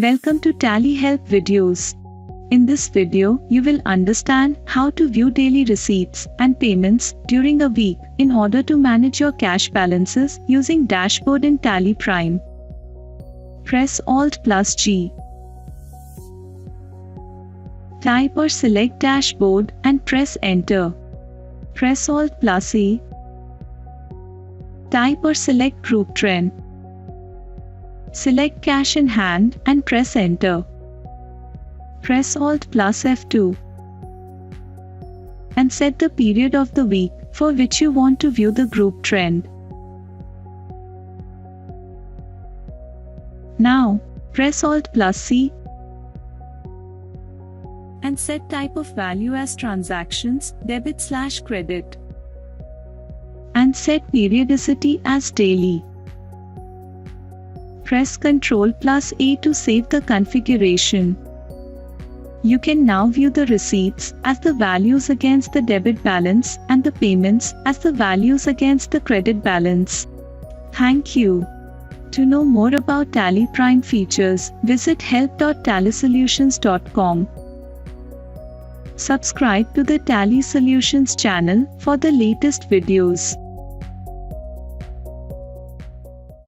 Welcome to Tally Help videos. In this video, you will understand how to view daily receipts and payments during a week in order to manage your cash balances using dashboard in TallyPrime. Press Alt+G. Type or select dashboard and press enter. Press Alt+A. Type or select group trend. Select cash in hand and press enter. Press Alt+F2 and set the period of the week for which you want to view the group trend. Now, press Alt+C and set type of value as transactions, debit/credit, and set periodicity as daily. Press Ctrl+A to save the configuration. You can now view the receipts as the values against the debit balance and the payments as the values against the credit balance. Thank you. To know more about TallyPrime features, visit help.tallysolutions.com. Subscribe to the Tally Solutions channel for the latest videos.